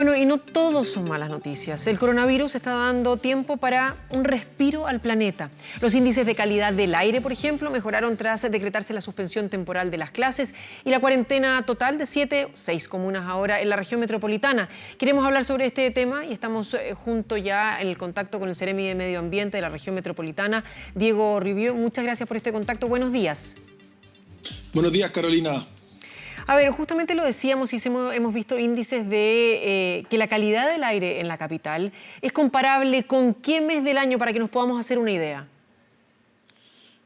Bueno, y no todos son malas noticias. El coronavirus está dando tiempo para un respiro al planeta. Los índices de calidad del aire, por ejemplo, mejoraron tras decretarse la suspensión temporal de las clases y la cuarentena total de 6 comunas ahora en la región metropolitana. Queremos hablar sobre este tema y estamos junto ya en el contacto con el Seremi de Medio Ambiente de la región metropolitana, Diego Rivió. Muchas gracias por este contacto. Buenos días. Buenos días, Carolina. A ver, justamente lo decíamos y hemos visto índices de que la calidad del aire en la capital es comparable con qué mes del año para que nos podamos hacer una idea.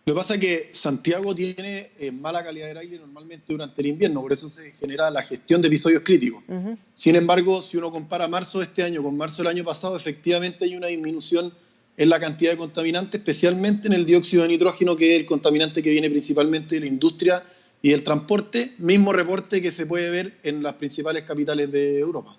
Lo que pasa es que Santiago tiene mala calidad del aire normalmente durante el invierno, por eso se genera la gestión de episodios críticos. Sin embargo, si uno compara marzo de este año con marzo del año pasado, efectivamente hay una disminución en la cantidad de contaminantes, especialmente en el dióxido de nitrógeno, que es el contaminante que viene principalmente de la industria y el transporte, mismo reporte que se puede ver en las principales capitales de Europa.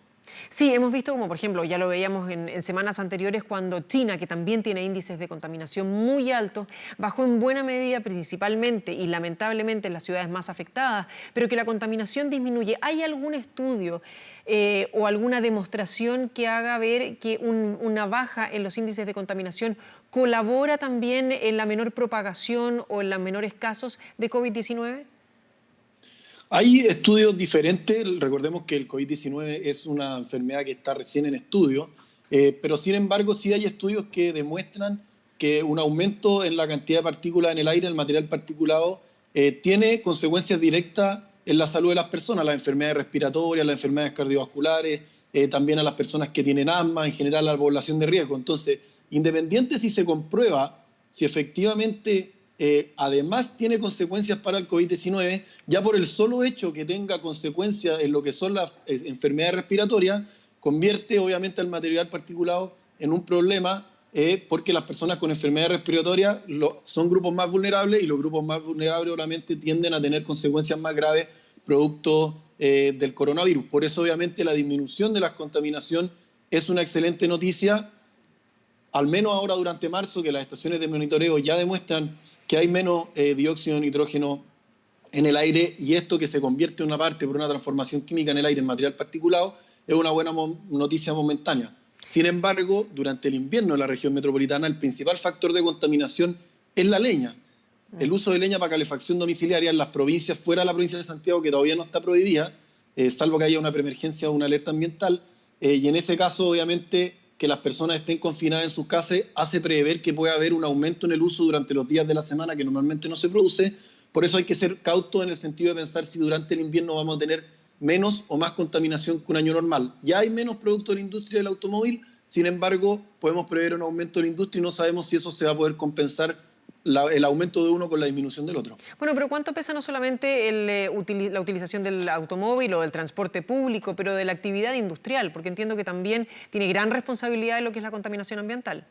Sí, hemos visto como, por ejemplo, ya lo veíamos en semanas anteriores cuando China, que también tiene índices de contaminación muy altos, bajó en buena medida principalmente y lamentablemente en las ciudades más afectadas, pero que la contaminación disminuye. ¿Hay algún estudio o alguna demostración que haga ver que una baja en los índices de contaminación colabora también en la menor propagación o en los menores casos de COVID-19? Hay estudios diferentes, recordemos que el COVID-19 es una enfermedad que está recién en estudio, pero sin embargo sí hay estudios que demuestran que un aumento en la cantidad de partículas en el aire, el material particulado, tiene consecuencias directas en la salud de las personas, las enfermedades respiratorias, las enfermedades cardiovasculares, también a las personas que tienen asma, en general a la población de riesgo. Entonces, independiente si se comprueba si efectivamente además tiene consecuencias para el COVID-19, ya por el solo hecho que tenga consecuencias en lo que son las enfermedades respiratorias, convierte obviamente al material particulado en un problema porque las personas con enfermedades respiratorias son grupos más vulnerables y los grupos más vulnerables obviamente tienden a tener consecuencias más graves producto del coronavirus. Por eso obviamente la disminución de la contaminación es una excelente noticia, al menos ahora durante marzo, que las estaciones de monitoreo ya demuestran que hay menos dióxido de nitrógeno en el aire, y esto que se convierte en una parte por una transformación química en el aire en material particulado es una buena noticia momentánea. Sin embargo, durante el invierno en la región metropolitana el principal factor de contaminación es la leña. El uso de leña para calefacción domiciliaria en las provincias fuera de la provincia de Santiago, que todavía no está prohibida, salvo que haya una preemergencia o una alerta ambiental, y en ese caso obviamente que las personas estén confinadas en sus casas hace prever que pueda haber un aumento en el uso durante los días de la semana que normalmente no se produce. Por eso hay que ser cautos en el sentido de pensar si durante el invierno vamos a tener menos o más contaminación que un año normal. Ya hay menos productos de la industria del automóvil, sin embargo, podemos prever un aumento de la industria y no sabemos si eso se va a poder compensar el aumento de uno con la disminución del otro. Bueno, pero ¿cuánto pesa no solamente la utilización del automóvil o del transporte público, pero de la actividad industrial? Porque entiendo que también tiene gran responsabilidad en lo que es la contaminación ambiental.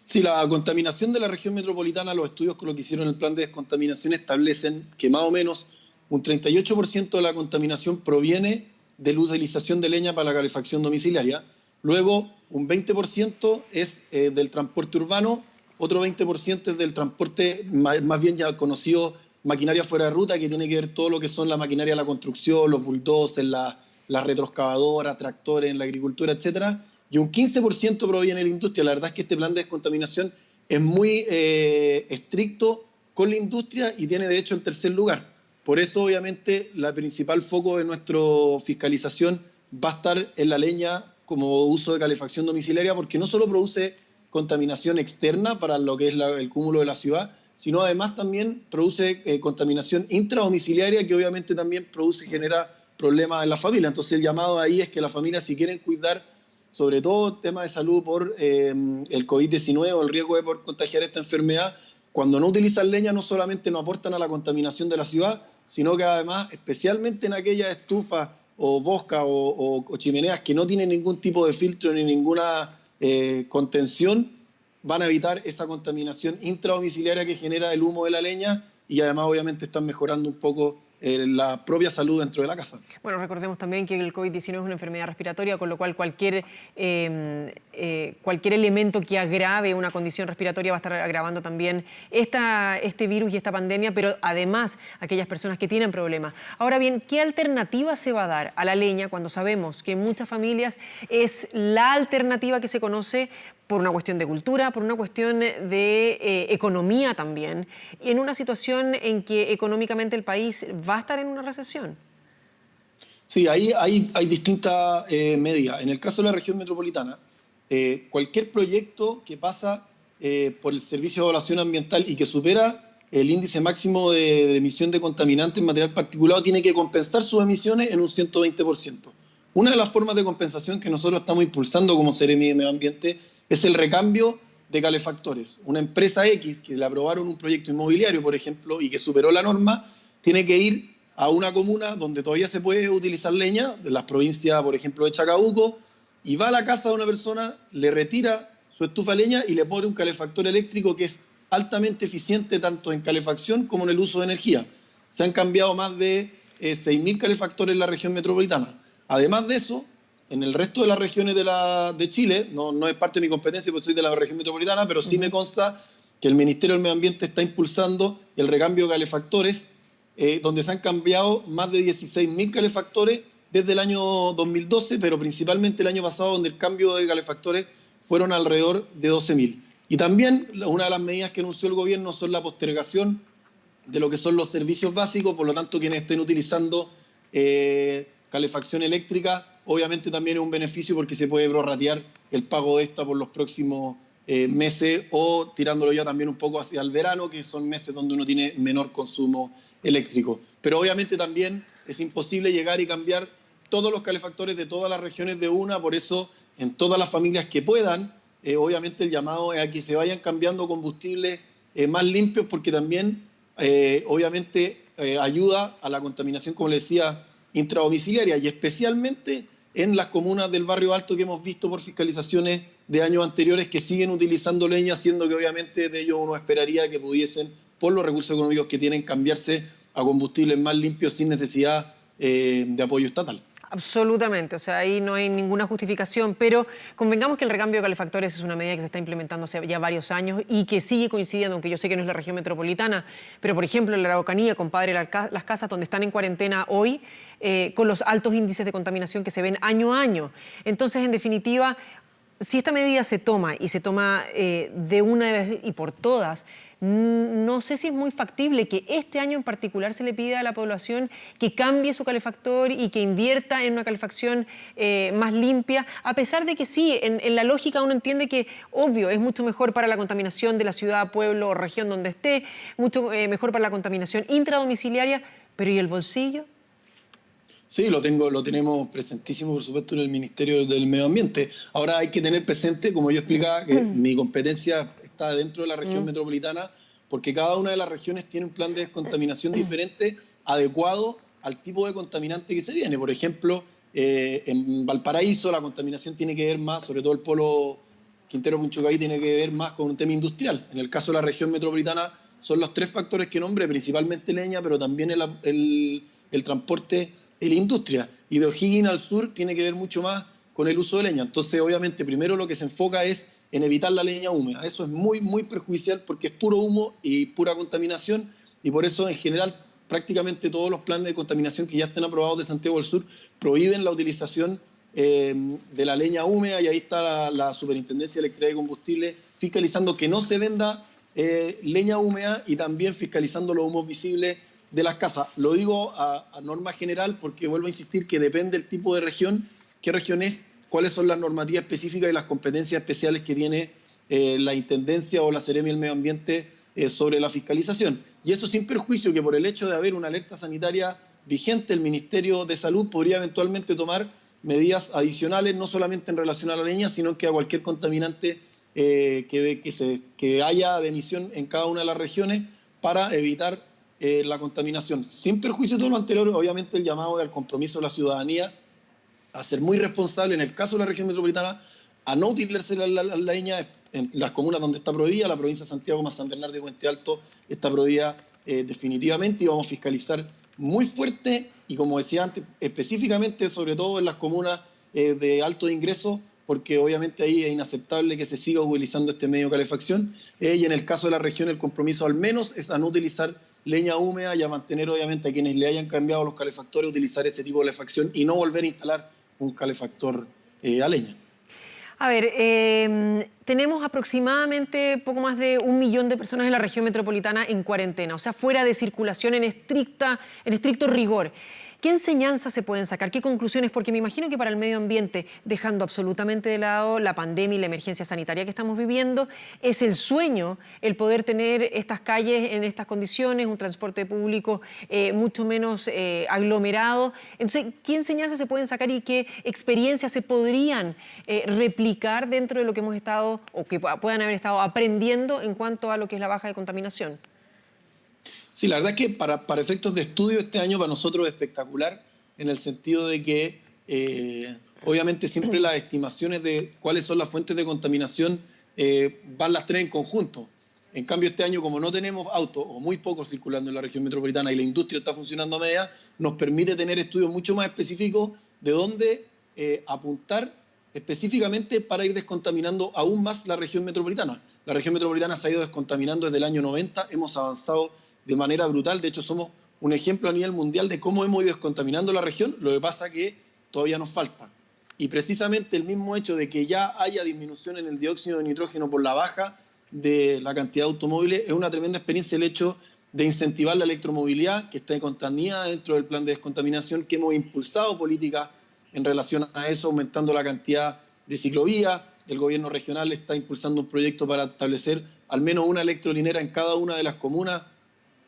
Sí, la contaminación de la región metropolitana, los estudios con lo que hicieron el plan de descontaminación establecen que más o menos un 38% de la contaminación proviene de la utilización de leña para la calefacción domiciliaria. Luego, un 20% es del transporte urbano, otro 20% es del transporte más bien ya conocido, maquinaria fuera de ruta, que tiene que ver todo lo que son la maquinaria de la construcción, los bulldozers, las retroexcavadoras, tractores en la agricultura, etcétera. Y un 15% proviene de la industria. La verdad es que este plan de descontaminación es muy estricto con la industria y tiene de hecho el tercer lugar. Por eso obviamente el principal foco de nuestra fiscalización va a estar en la leña como uso de calefacción domiciliaria, porque no solo produce contaminación externa para lo que es el cúmulo de la ciudad, sino además también produce contaminación intradomiciliaria que obviamente también genera problemas en la familia. Entonces el llamado ahí es que las familias, si quieren cuidar sobre todo temas de salud por el COVID-19 o el riesgo de poder contagiar esta enfermedad, cuando no utilizan leña no solamente no aportan a la contaminación de la ciudad, sino que además, especialmente en aquellas estufas o boscas o chimeneas que no tienen ningún tipo de filtro ni ninguna contención, van a evitar esa contaminación intradomiciliaria que genera el humo de la leña y además obviamente están mejorando un poco la propia salud dentro de la casa. Bueno, recordemos también que el COVID-19 es una enfermedad respiratoria, con lo cual cualquier elemento que agrave una condición respiratoria va a estar agravando también este virus y esta pandemia, pero además aquellas personas que tienen problemas. Ahora bien, ¿qué alternativa se va a dar a la leña cuando sabemos que en muchas familias es la alternativa que se conoce por una cuestión de cultura, por una cuestión de economía también, y en una situación en que económicamente el país va a estar en una recesión? Sí, ahí hay distintas medidas. En el caso de la región metropolitana, cualquier proyecto que pasa por el Servicio de Evaluación Ambiental y que supera el índice máximo de emisión de contaminantes en material particulado tiene que compensar sus emisiones en un 120%. Una de las formas de compensación que nosotros estamos impulsando como Seremi de Medio Ambiente es el recambio de calefactores. Una empresa X que le aprobaron un proyecto inmobiliario, por ejemplo, y que superó la norma, tiene que ir a una comuna donde todavía se puede utilizar leña, de las provincias, por ejemplo, de Chacabuco, y va a la casa de una persona, le retira su estufa de leña y le pone un calefactor eléctrico que es altamente eficiente tanto en calefacción como en el uso de energía. Se han cambiado más de 6.000 calefactores en la región metropolitana. Además de eso, en el resto de las regiones de Chile, no es parte de mi competencia porque soy de la región metropolitana, pero sí me consta que el Ministerio del Medio Ambiente está impulsando el recambio de calefactores, donde se han cambiado más de 16.000 calefactores desde el año 2012, pero principalmente el año pasado, donde el cambio de calefactores fueron alrededor de 12.000. Y también una de las medidas que anunció el gobierno son la postergación de lo que son los servicios básicos, por lo tanto quienes estén utilizando calefacción eléctrica, obviamente también es un beneficio porque se puede prorratear el pago de esta por los próximos meses o tirándolo ya también un poco hacia el verano, que son meses donde uno tiene menor consumo eléctrico. Pero obviamente también es imposible llegar y cambiar todos los calefactores de todas las regiones de una, por eso en todas las familias que puedan, obviamente el llamado es a que se vayan cambiando combustibles más limpios porque también obviamente ayuda a la contaminación, como les decía, intradomiciliaria y especialmente en las comunas del barrio alto que hemos visto por fiscalizaciones de años anteriores que siguen utilizando leña, siendo que obviamente de ellos uno esperaría que pudiesen, por los recursos económicos que tienen, cambiarse a combustibles más limpios sin necesidad de apoyo estatal. Absolutamente, o sea, ahí no hay ninguna justificación, pero convengamos que el recambio de calefactores es una medida que se está implementando hace ya varios años y que sigue coincidiendo, aunque yo sé que no es la región metropolitana, pero por ejemplo en la Araucanía, compadre, las casas donde están en cuarentena hoy, con los altos índices de contaminación que se ven año a año. Entonces, en definitiva, si esta medida se toma y se toma de una vez y por todas, no sé si es muy factible que este año en particular se le pida a la población que cambie su calefactor y que invierta en una calefacción más limpia, a pesar de que sí, en la lógica uno entiende que, obvio, es mucho mejor para la contaminación de la ciudad, pueblo o región donde esté, mucho mejor para la contaminación intradomiciliaria, pero ¿y el bolsillo? Sí, lo tenemos presentísimo, por supuesto, en el Ministerio del Medio Ambiente. Ahora hay que tener presente, como yo explicaba, que mi competencia está dentro de la región metropolitana, porque cada una de las regiones tiene un plan de descontaminación diferente, adecuado al tipo de contaminante que se viene. Por ejemplo, en Valparaíso la contaminación tiene que ver más, sobre todo el polo Quintero Punchucay, tiene que ver más con un tema industrial. En el caso de la región metropolitana son los tres factores que nombré, principalmente leña, pero también el transporte y la industria. Y de O'Higgins al sur tiene que ver mucho más con el uso de leña. Entonces, obviamente, primero lo que se enfoca es en evitar la leña húmeda. Eso es muy, muy perjudicial porque es puro humo y pura contaminación, y por eso, en general, prácticamente todos los planes de contaminación que ya estén aprobados de Santiago del Sur prohíben la utilización de la leña húmeda, y ahí está la Superintendencia de Electricidad y Combustible fiscalizando que no se venda leña húmeda y también fiscalizando los humos visibles de las casas. Lo digo a norma general porque vuelvo a insistir que depende del tipo de región, qué región es, cuáles son las normativas específicas y las competencias especiales que tiene la Intendencia o la Seremi del Medio Ambiente sobre la fiscalización. Y eso sin perjuicio que por el hecho de haber una alerta sanitaria vigente, el Ministerio de Salud podría eventualmente tomar medidas adicionales, no solamente en relación a la leña, sino que a cualquier contaminante que haya de emisión en cada una de las regiones para evitar la contaminación. Sin perjuicio de todo lo anterior, obviamente el llamado al compromiso de la ciudadanía a ser muy responsable en el caso de la región metropolitana, a no utilizarse la leña en las comunas donde está prohibida. La provincia de Santiago, más San Bernardo y Puente Alto está prohibida definitivamente, y vamos a fiscalizar muy fuerte y, como decía antes, específicamente, sobre todo en las comunas de alto ingreso, porque obviamente ahí es inaceptable que se siga utilizando este medio de calefacción. Y en el caso de la región, el compromiso al menos es a no utilizar leña húmeda y a mantener obviamente a quienes le hayan cambiado los calefactores, utilizar ese tipo de calefacción y no volver a instalar un calefactor a leña. A ver, tenemos aproximadamente poco más de 1 millón de personas en la región metropolitana en cuarentena, o sea, fuera de circulación en estricto rigor. ¿Qué enseñanzas se pueden sacar? ¿Qué conclusiones? Porque me imagino que para el medio ambiente, dejando absolutamente de lado la pandemia y la emergencia sanitaria que estamos viviendo, es el sueño el poder tener estas calles en estas condiciones, un transporte público mucho menos aglomerado. Entonces, ¿qué enseñanzas se pueden sacar y qué experiencias se podrían replicar dentro de lo que hemos estado o que puedan haber estado aprendiendo en cuanto a lo que es la baja de contaminación? Sí, la verdad es que para efectos de estudio este año para nosotros es espectacular, en el sentido de que obviamente siempre las estimaciones de cuáles son las fuentes de contaminación van las tres en conjunto. En cambio, este año, como no tenemos autos o muy pocos circulando en la región metropolitana y la industria está funcionando a media, nos permite tener estudios mucho más específicos de dónde apuntar específicamente para ir descontaminando aún más la región metropolitana. La región metropolitana se ha ido descontaminando desde el año 90, hemos avanzado de manera brutal. De hecho, somos un ejemplo a nivel mundial de cómo hemos ido descontaminando la región. Lo que pasa es que todavía nos falta. Y precisamente el mismo hecho de que ya haya disminución en el dióxido de nitrógeno por la baja de la cantidad de automóviles es una tremenda experiencia, el hecho de incentivar la electromovilidad, que está contenida dentro del plan de descontaminación, que hemos impulsado políticas en relación a eso, aumentando la cantidad de ciclovías. El gobierno regional está impulsando un proyecto para establecer al menos una electrolinera en cada una de las comunas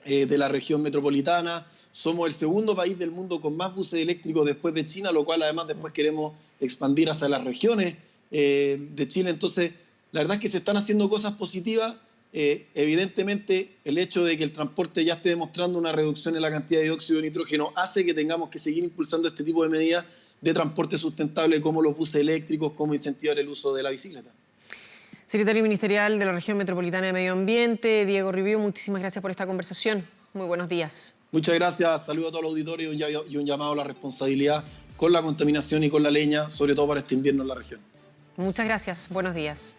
de la región metropolitana. Somos el segundo país del mundo con más buses eléctricos después de China, lo cual además después queremos expandir hacia las regiones de Chile. Entonces, la verdad es que se están haciendo cosas positivas. Evidentemente, el hecho de que el transporte ya esté demostrando una reducción en la cantidad de dióxido de nitrógeno hace que tengamos que seguir impulsando este tipo de medidas de transporte sustentable, como los buses eléctricos, como incentivar el uso de la bicicleta. Secretario Ministerial de la Región Metropolitana de Medio Ambiente, Diego Ribio, muchísimas gracias por esta conversación. Muy buenos días. Muchas gracias, saludos a todo el auditorio y un llamado a la responsabilidad con la contaminación y con la leña, sobre todo para este invierno en la región. Muchas gracias, buenos días.